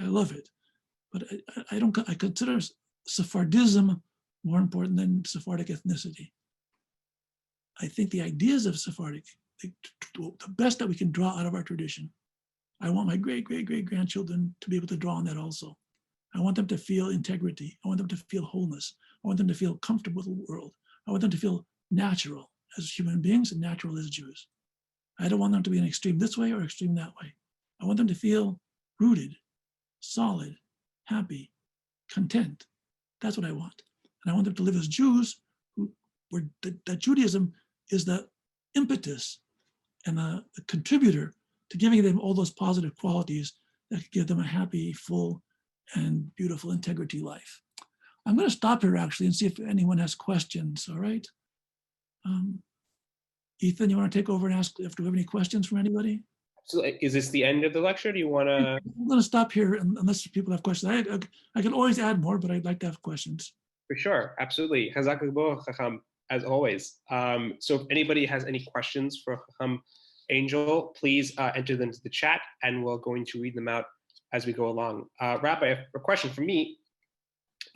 love it. But I consider Sephardism more important than Sephardic ethnicity. I think the ideas of Sephardic, the best that we can draw out of our tradition. I want my great-great-great-grandchildren to be able to draw on that also. I want them to feel integrity. I want them to feel wholeness. I want them to feel comfortable with the world. I want them to feel natural as human beings and natural as Jews. I don't want them to be an extreme this way or extreme that way. I want them to feel rooted, solid, happy, content. That's what I want. And I want them to live as Jews that Judaism is the impetus and the contributor to giving them all those positive qualities that could give them a happy, full, and beautiful integrity life. I'm going to stop here actually and see if anyone has questions, all right? Ethan, you want to take over and ask if we have any questions from anybody? So is this the end of the lecture? Do you want to? I'm going to stop here unless people have questions. I can always add more, but I'd like to have questions. For sure, absolutely. Chazak Bo Chacham, as always. So if anybody has any questions for Chacham Angel, please enter them to the chat, and we're going to read them out as we go along. Rabbi, a question for me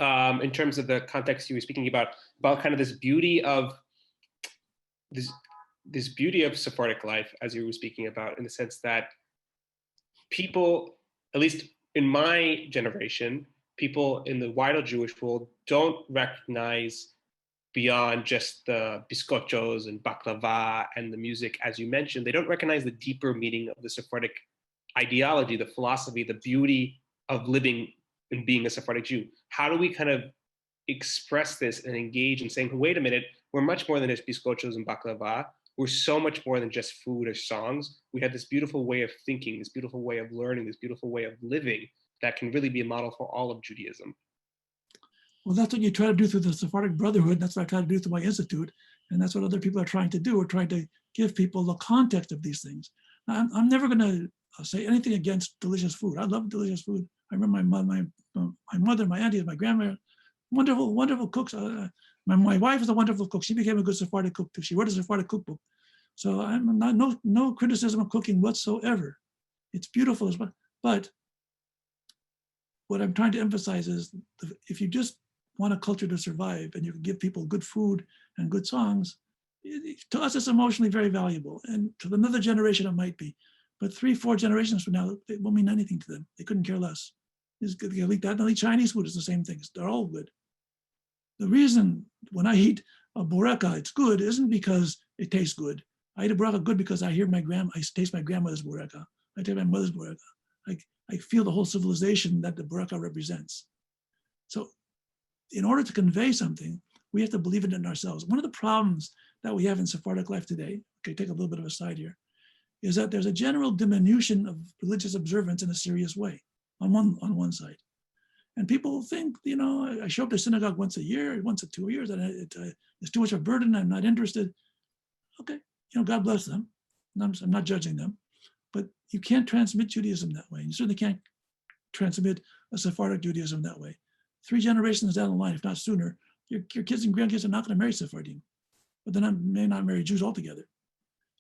in terms of the context you were speaking about kind of this beauty of this beauty of Sephardic life, as you were speaking about, in the sense that people, at least in my generation, people in the wider Jewish world don't recognize beyond just the biscochos and baklava and the music, as you mentioned. They don't recognize the deeper meaning of the Sephardic ideology, the philosophy, the beauty of living and being a Sephardic Jew. How do we kind of express this and engage in saying, wait a minute, we're much more than just biscochos and baklava. We're so much more than just food or songs. We have this beautiful way of thinking, this beautiful way of learning, this beautiful way of living that can really be a model for all of Judaism. Well, that's what you try to do through the Sephardic Brotherhood. That's what I try to do through my institute, And that's what other people are trying to do. We're trying to give people the context of these things. I'm never going to say anything against delicious food. I love delicious food. I remember my mother, my auntie, my grandmother, wonderful, wonderful cooks. My wife is a wonderful cook. She became a good Sephardic cook too. She wrote a Sephardic cookbook. So I'm not, no criticism of cooking whatsoever. It's beautiful as well. But what I'm trying to emphasize is if you just want a culture to survive and you can give people good food and good songs, to us it's emotionally very valuable. And to another generation it might be. But 3-4 generations from now, it won't mean anything to them. They couldn't care less. They'll eat that. They'll eat Chinese food. It's the same thing. They're all good. The reason when I eat a buraka, it's good, isn't because it tastes good. I eat a buraka good because I taste my grandmother's buraka. I taste my mother's buraka. I feel the whole civilization that the buraka represents. So in order to convey something, we have to believe it in ourselves. One of the problems that we have in Sephardic life today, okay, take a little bit of a side here, is that there's a general diminution of religious observance in a serious way on one side. And people think, I show up to synagogue once a year, once in 2 years, and it's too much of a burden, I'm not interested. Okay, God bless them. I'm not judging them. But you can't transmit Judaism that way. You certainly can't transmit a Sephardic Judaism that way. 3 generations down the line, if not sooner, your kids and grandkids are not going to marry Sephardim, but they may not marry Jews altogether.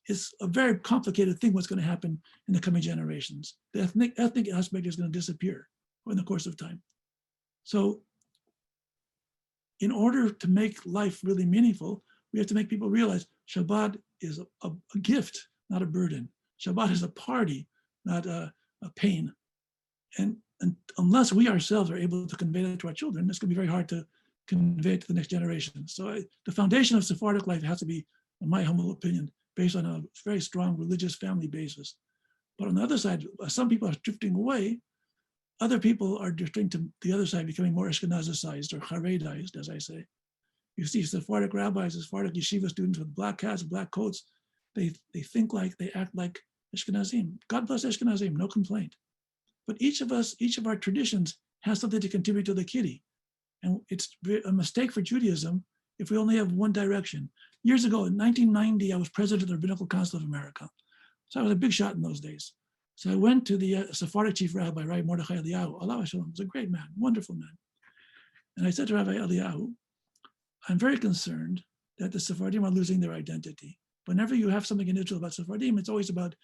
It's a very complicated thing what's going to happen in the coming generations. The ethnic aspect is going to disappear in the course of time. So in order to make life really meaningful, we have to make people realize Shabbat is a gift, not a burden. Shabbat is a party, not a pain. And unless we ourselves are able to convey that to our children, it's going to be very hard to convey it to the next generation. So the foundation of Sephardic life has to be, in my humble opinion, based on a very strong religious family basis. But on the other side, some people are drifting away. Other people are drifting to the other side, becoming more Ashkenazicized or Haredized, as I say. You see Sephardic rabbis, Sephardic yeshiva students with black hats, black coats. They think like, they act like Ashkenazim. God bless Ashkenazim, no complaint. But each of our traditions has something to contribute to the kitty. And it's a mistake for Judaism if we only have one direction. Years ago, in 1990, I was president of the Rabbinical Council of America. So I was a big shot in those days. So I went to the Sephardic chief rabbi, Rabbi Mordechai Eliyahu, Allah Shalom, was a great man, wonderful man. And I said to Rabbi Eliyahu, I'm very concerned that the Sephardim are losing their identity. Whenever you have something in Israel about Sephardim, it's always about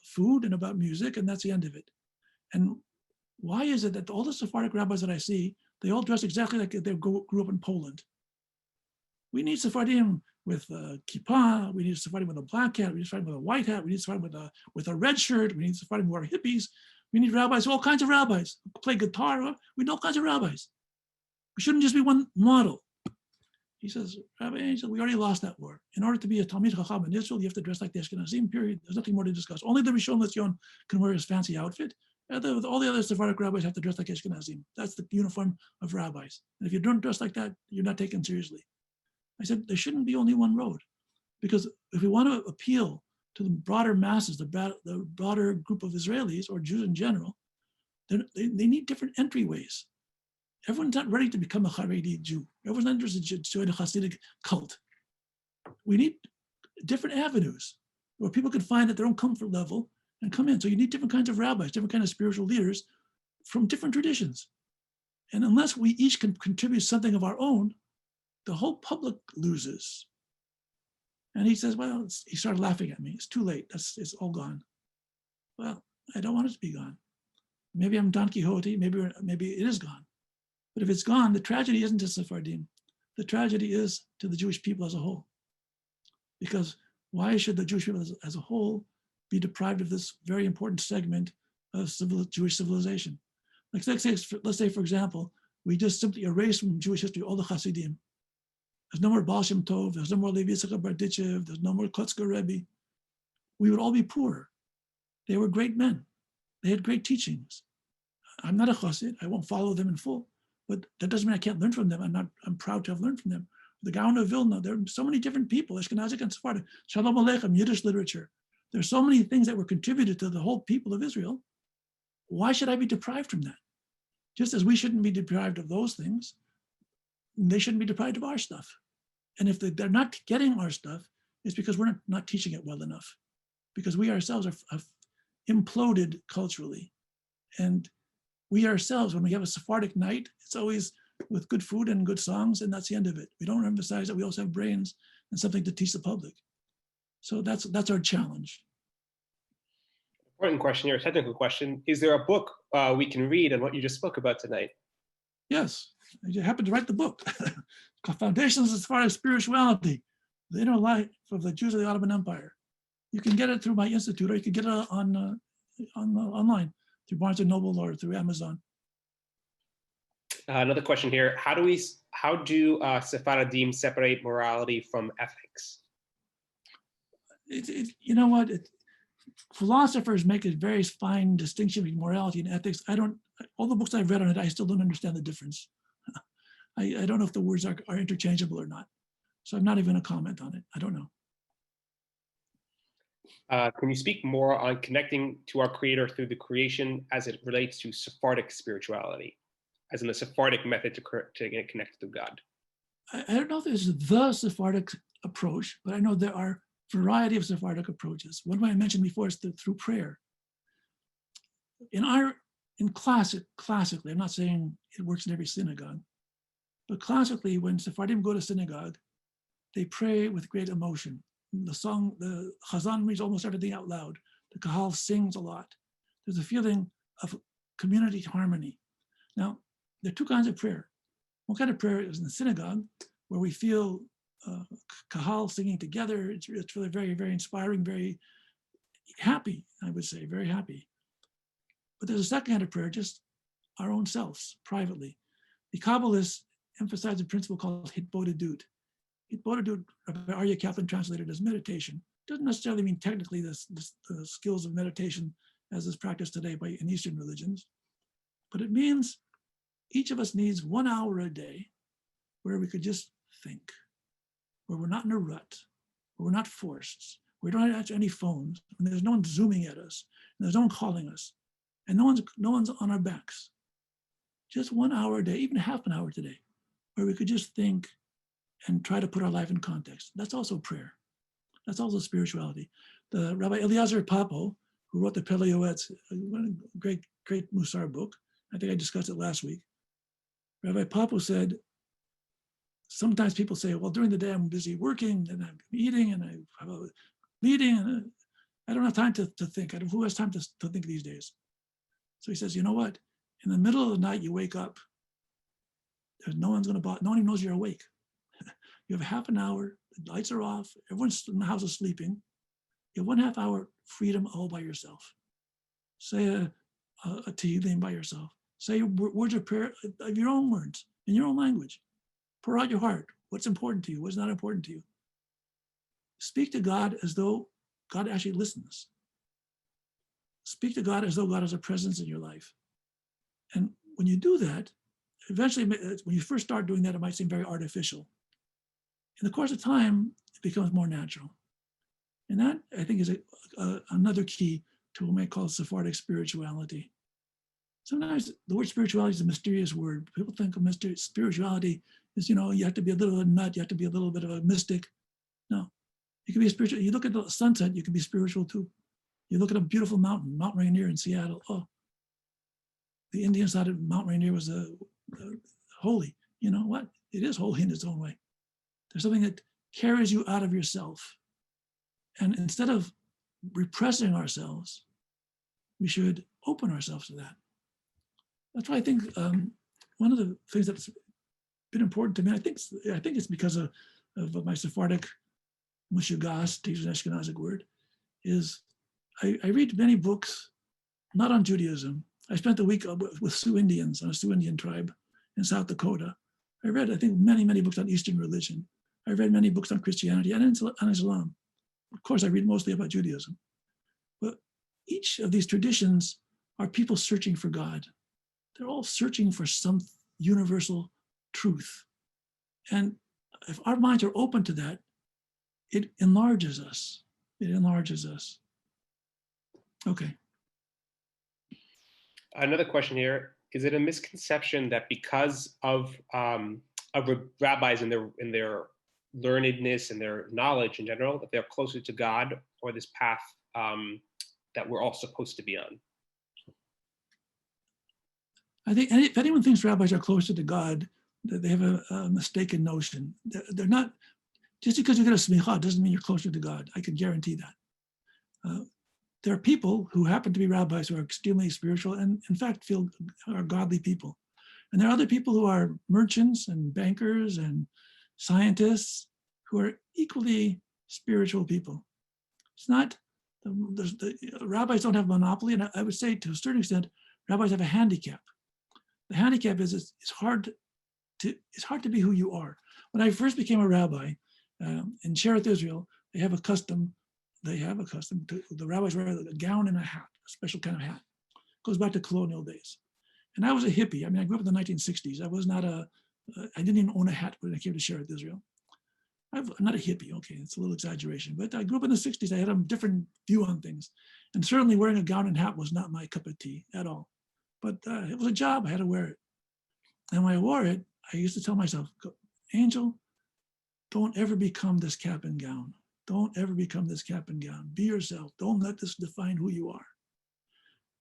food and about music, and that's the end of it. And why is it that all the Sephardic rabbis that I see, they all dress exactly like they grew up in Poland? We need Sephardim with kippah, we need Sephardim with a black hat, we need Sephardim with a white hat, we need Sephardim with a red shirt, we need Sephardim who are hippies, we need rabbis, all kinds of rabbis, who play guitar, we need all kinds of rabbis. We shouldn't just be one model. He says, Rabbi Angel, we already lost that war. In order to be a Talmid Chacham in Israel, you have to dress like the Ashkenazim, period. There's nothing more to discuss. Only the Rishon LeZion can wear his fancy outfit. All the other Sephardic rabbis have to dress like Ashkenazim. That's the uniform of rabbis. And if you don't dress like that, you're not taken seriously. I said, there shouldn't be only one road. Because if we want to appeal to the broader masses, the broader group of Israelis or Jews in general, they need different entryways. Everyone's not ready to become a Haredi Jew. Everyone's not interested to join a Hasidic cult. We need different avenues where people can find at their own comfort level and come in. So you need different kinds of rabbis, different kinds of spiritual leaders from different traditions. And unless we each can contribute something of our own, the whole public loses. And he says, well, he started laughing at me. It's too late. It's all gone. Well, I don't want it to be gone. Maybe I'm Don Quixote. Maybe it is gone. But if it's gone, the tragedy isn't to Sephardim. The tragedy is to the Jewish people as a whole. Because why should the Jewish people as a whole be deprived of this very important segment of Jewish civilization? Like, let's say, for example, we just simply erase from Jewish history all the Hasidim. There's no more Baal Shem Tov, there's no more Levi Yitzchak Berditchev, there's no more Kotzker Rebbe. We would all be poor. They were great men. They had great teachings. I'm not a Chassid, I won't follow them in full, but that doesn't mean I can't learn from them. I'm proud to have learned from them. The Gaon of Vilna, there are so many different people, Ashkenazic and Sephardic, Shalom Aleichem, Yiddish literature. There's so many things that were contributed to the whole people of Israel. Why should I be deprived from that? Just as we shouldn't be deprived of those things, they shouldn't be deprived of our stuff. And if they're not getting our stuff, it's because we're not teaching it well enough, because we ourselves have imploded culturally. And we ourselves, when we have a Sephardic night, it's always with good food and good songs, and that's the end of it. We don't emphasize that we also have brains and something to teach the public. So that's our challenge. Important question here, a technical question. Is there a book we can read on what you just spoke about tonight? Yes, I happened to write the book called Foundations as Far as Spirituality, the Inner Life of the Jews of the Ottoman Empire. You can get it through my institute, or you can get it online through Barnes & Noble or through Amazon. Another question here. How do Sephardim separate morality from ethics? You know what? Philosophers make a very fine distinction between morality and ethics. All the books I've read on it, I still don't understand the difference. I don't know if the words are interchangeable or not. So I'm not even going to comment on it. I don't know. Can you speak more on connecting to our Creator through the creation as it relates to Sephardic spirituality, as in the Sephardic method to get connected to God? I don't know if there's the Sephardic approach, but I know there are a variety of Sephardic approaches. One I mentioned before is through prayer. Classically, I'm not saying it works in every synagogue, but classically, when Sephardim go to synagogue, they pray with great emotion. The Chazan reads almost everything out loud. The Kahal sings a lot. There's a feeling of community harmony. Now, there are two kinds of prayer. One kind of prayer is in the synagogue, where we feel Kahal singing together. It's really very, very inspiring, very happy, I would say, very happy. But there's a second kind of prayer, just our own selves, privately. The Kabbalists emphasize a principle called hitbodedut. Hitbodedut, Rabbi Aryeh Kaplan translated as meditation. Doesn't necessarily mean technically the skills of meditation as is practiced today in Eastern religions, but it means each of us needs 1 hour a day where we could just think, where we're not in a rut, where we're not forced, where we don't answer any phones, and there's no one zooming at us, and there's no one calling us, and no one's on our backs. Just 1 hour a day, even half an hour today, where we could just think and try to put our life in context. That's also prayer. That's also spirituality. The Rabbi Eliezer Papo, who wrote the Peleoets, a great Musar book, I think I discussed it last week. Rabbi Papo said, sometimes people say, well, during the day I'm busy working and I'm eating and I have a meeting and I don't have time to think. Who has time to think these days? So he says, you know what? In the middle of the night, you wake up. There's no one even knows you're awake. You have half an hour, the lights are off, everyone's in the house is sleeping. You have 1.5 hour freedom all by yourself. Say a tehillim by yourself. Say words of prayer of your own words, in your own language. Pour out your heart. What's important to you? What's not important to you? Speak to God as though God actually listens. Speak to God as though God has a presence in your life. And when you do that, eventually, when you first start doing that, it might seem very artificial. In the course of time, it becomes more natural. And that, I think, is another key to what we might call Sephardic spirituality. Sometimes the word spirituality is a mysterious word. People think of spirituality is, you have to be a little nut, you have to be a little bit of a mystic. No, you can be spiritual. You look at the sunset, you can be spiritual too. You look at a beautiful mountain, Mount Rainier in Seattle. Oh, the Indians thought Mount Rainier was holy. You know what? It is holy in its own way. There's something that carries you out of yourself. And instead of repressing ourselves, we should open ourselves to that. That's why I think one of the things that's been important to me, I think it's because of my Sephardic mushugas, to use an Ashkenazic word, is I read many books, not on Judaism. I spent the week with Sioux Indians on a Sioux Indian tribe in South Dakota. I read, I think, many books on Eastern religion. I read many books on Christianity and on Islam. Of course, I read mostly about Judaism. But each of these traditions are people searching for God. They're all searching for some universal truth. And if our minds are open to that, it enlarges us. It enlarges us. Okay. Another question here: is it a misconception that because of rabbis in their learnedness and their knowledge in general, that they're closer to God or this path that we're all supposed to be on? I think if anyone thinks rabbis are closer to God, they have a mistaken notion. They're not, just because you get a smicha doesn't mean you're closer to God. I can guarantee that. There are people who happen to be rabbis who are extremely spiritual and in fact are godly people. And there are other people who are merchants and bankers and scientists who are equally spiritual people. It's not, the rabbis don't have a monopoly, and I would say to a certain extent, rabbis have a handicap. The handicap is it's hard to be who you are. When I first became a rabbi in Sheretz Israel, they have a custom. The rabbis wear a gown and a hat, a special kind of hat. It goes back to colonial days. And I was a hippie. I mean, I grew up in the 1960s. I didn't even own a hat when I came to Sheretz Israel. I'm not a hippie, okay, it's a little exaggeration, but I grew up in the 60s. I had a different view on things. And certainly wearing a gown and hat was not my cup of tea at all. But it was a job, I had to wear it. And when I wore it, I used to tell myself, Angel, don't ever become this cap and gown. Don't ever become this cap and gown. Be yourself. Don't let this define who you are.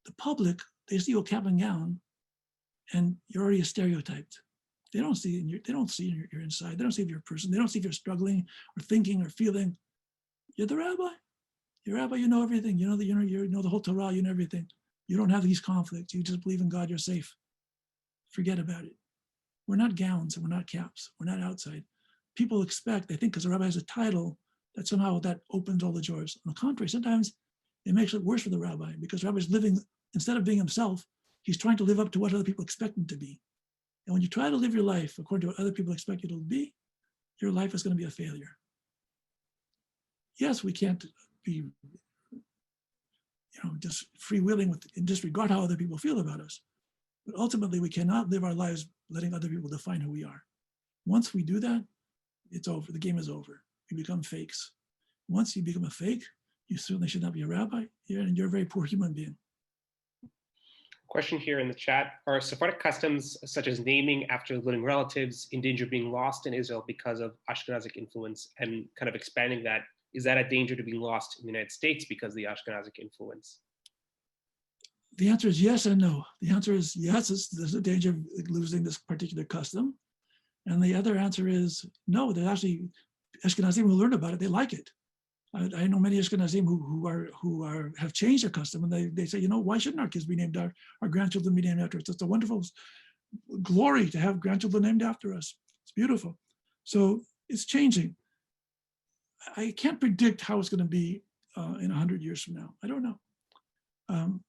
The public, they see you a cap and gown, and you're already stereotyped. They don't see your inside. They don't see if you're a person. They don't see if you're struggling or thinking or feeling. You're the rabbi. You're a rabbi. You know everything. You know the whole Torah. You know everything. You don't have these conflicts. You just believe in God. You're safe. Forget about it. We're not gowns and we're not caps. We're not outside. People expect, they think, because a rabbi has a title, that somehow that opens all the doors. On the contrary, sometimes it makes it worse for the rabbi, because the rabbi's living, instead of being himself, he's trying to live up to what other people expect him to be. And when you try to live your life according to what other people expect you to be, your life is going to be a failure. Yes, we can't be, just freewheeling and disregard how other people feel about us. But ultimately, we cannot live our lives letting other people define who we are. Once we do that, it's over. The game is over. We become fakes. Once you become a fake, you certainly should not be a rabbi, and you're a very poor human being. Question here in the chat: are Sephardic customs such as naming after living relatives in danger of being lost in Israel because of Ashkenazic influence? And kind of expanding that, is that a danger to being lost in the United States because of the Ashkenazic influence? The answer is yes and no. The answer is yes, there's a danger of losing this particular custom. And the other answer is no, there's actually Ashkenazim who learn about it, they like it. I know many Ashkenazim who have changed their custom, and they say, why shouldn't our kids be named our grandchildren be named after us? It's a wonderful glory to have grandchildren named after us. It's beautiful. So it's changing. I can't predict how it's going to be in 100 years from now. I don't know.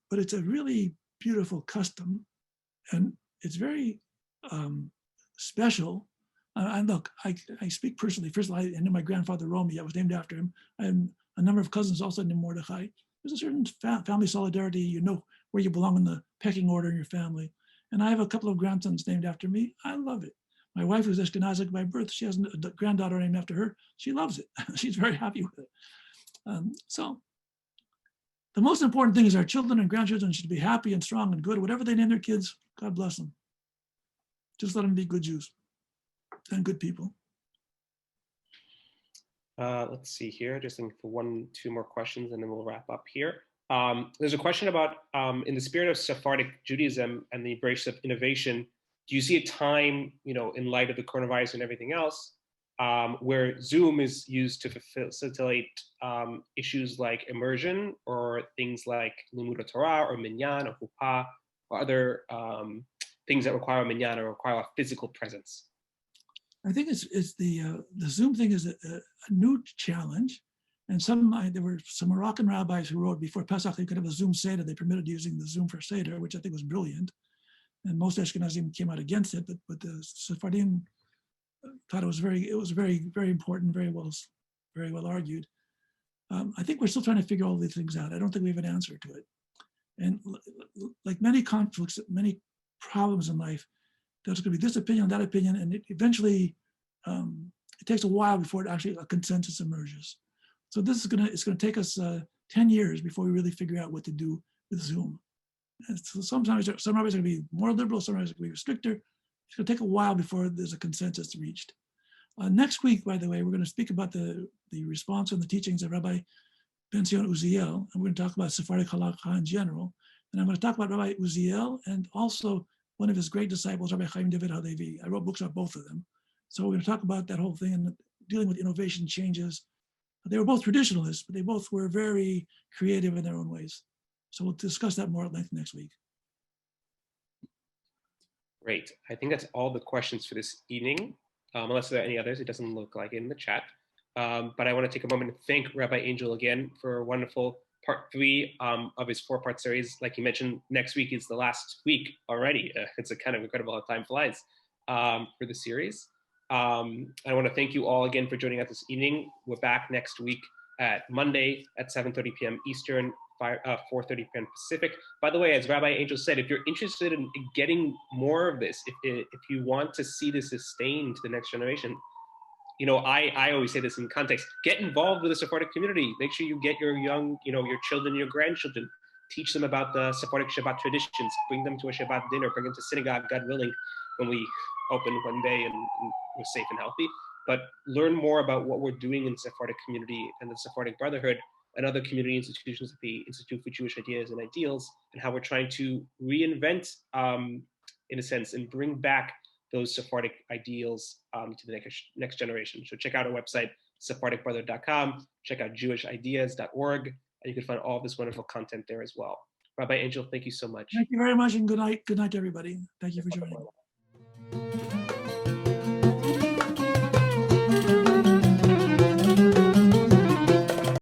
But it's a really beautiful custom, and it's very special. And look, I speak personally. First of all, I knew my grandfather Romy. I was named after him. I have a number of cousins also named Mordechai. There's a certain family solidarity. You know where you belong in the pecking order in your family. And I have a couple of grandsons named after me. I love it. My wife was Ashkenazic by birth. She has a granddaughter named after her. She loves it. She's very happy with it. So the most important thing is our children and grandchildren should be happy and strong and good. Whatever they name their kids, God bless them. Just let them be good Jews and good people. Let's see here, just looking for 2 more questions and then we'll wrap up here. There's a question about, in the spirit of Sephardic Judaism and the embrace of innovation, do you see a time, in light of the coronavirus and everything else, where Zoom is used to facilitate issues like immersion or things like Limud Torah or Minyan or Huppah or other things that require a Minyan or require a physical presence? I think it's the Zoom thing is a new challenge. And there were some Moroccan rabbis who wrote before Pesach, you could have a Zoom Seder. They permitted using the Zoom for Seder, which I think was brilliant. And most Ashkenazim came out against it, but the Sephardim thought it was very, very important, very well argued. I think we're still trying to figure all these things out. I don't think we have an answer to it. And like many conflicts, many problems in life, there's going to be this opinion, that opinion, and eventually it takes a while before actually a consensus emerges. So it's going to take us 10 years before we really figure out what to do with Zoom. And so sometimes some rabbis are going to be more liberal, some rabbis are going to be stricter. It's going to take a while before there's a consensus reached. Next week, by the way, we're going to speak about the response and the teachings of Rabbi Ben-Zion Uziel, and we're going to talk about Sephardic halakha in general. And I'm going to talk about Rabbi Uziel and also one of his great disciples, Rabbi Chaim David Halevi. I wrote books about both of them. So we're going to talk about that whole thing and dealing with innovation changes. They were both traditionalists, but they both were very creative in their own ways. So we'll discuss that more at length next week. Great. I think that's all the questions for this evening. Unless there are any others, it doesn't look like it in the chat. But I want to take a moment to thank Rabbi Angel again for a wonderful part 3 of his 4-part series. Like you mentioned, next week is the last week already. It's a kind of incredible how time flies for the series. I want to thank you all again for joining us this evening. We're back next week at Monday at 7:30 p.m. Eastern, 4:30 p.m. Pacific. By the way, as Rabbi Angel said, if you're interested in getting more of this, if you want to see this sustained to the next generation, you know, I always say this in context, get involved with the Sephardic community. Make sure you get your young, you know, your children, your grandchildren, teach them about the Sephardic Shabbat traditions, bring them to a Shabbat dinner, bring them to synagogue, God willing, when we open one day and we're safe and healthy. But learn more about what we're doing in the Sephardic community and the Sephardic Brotherhood and other community institutions like the Institute for Jewish Ideas and Ideals, and how we're trying to reinvent, in a sense, and bring back those Sephardic ideals to the next generation. So check out our website, sephardicbrother.com, check out jewishideas.org, and you can find all of this wonderful content there as well. Rabbi Angel, thank you so much. Thank you very much, and good night. Good night, everybody. Thank you for joining.